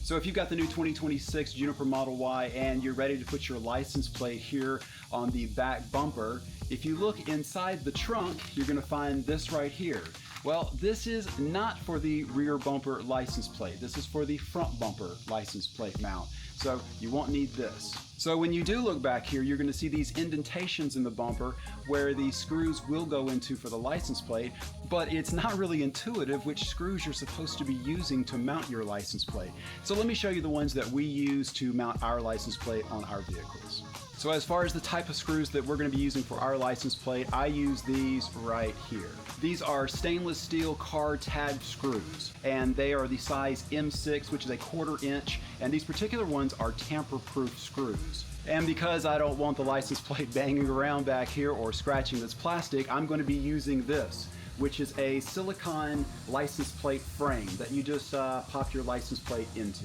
So if you've got the new 2026 Juniper Model Y and you're ready to put your license plate here on the back bumper, if you look inside the trunk, you're going to find this right here. Well, this is not for the rear bumper license plate. This is for the front bumper license plate mount. So you won't need this. So when you do look back here, you're going to see these indentations in the bumper where the screws will go into for the license plate, but it's not really intuitive which screws you're supposed to be using to mount your license plate. So let me show you the ones that we use to mount our license plate on our vehicles. So as far as the type of screws that we're going to be using for our license plate, I use these right here. These are stainless steel car tab screws, and they are the size M6, which is a 1/4 inch, and these particular ones are tamper-proof screws. And because I don't want the license plate banging around back here or scratching this plastic, I'm going to be using this, which is a silicone license plate frame that you just pop your license plate into.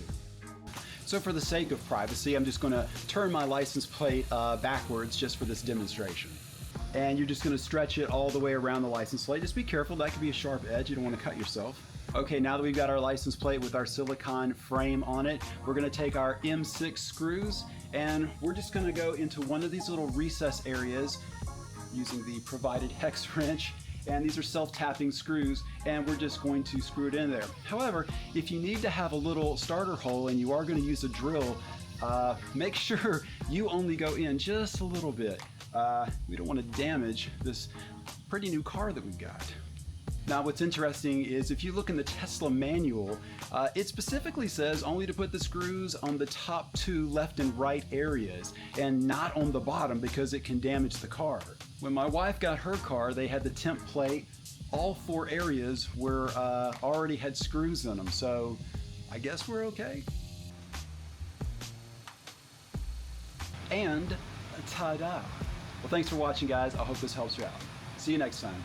So for the sake of privacy, I'm just going to turn my license plate backwards just for this demonstration. And you're just going to stretch it all the way around the license plate. Just be careful, that could be a sharp edge, you don't want to cut yourself. Okay, now that we've got our license plate with our silicone frame on it, we're going to take our M6 screws and we're just going to go into one of these little recess areas using the provided hex wrench. And these are self-tapping screws, and we're just going to screw it in there. However, if you need to have a little starter hole and you are going to use a drill, make sure you only go in just a little bit. We don't want to damage this pretty new car that we've got. Now what's interesting is if you look in the Tesla manual, it specifically says only to put the screws on the top 2 left and right areas and not on the bottom because it can damage the car. When my wife got her car, they had the temp plate. All 4 areas were already had screws in them, so I guess we're okay. And ta-da! Well, thanks for watching, guys. I hope this helps you out. See you next time.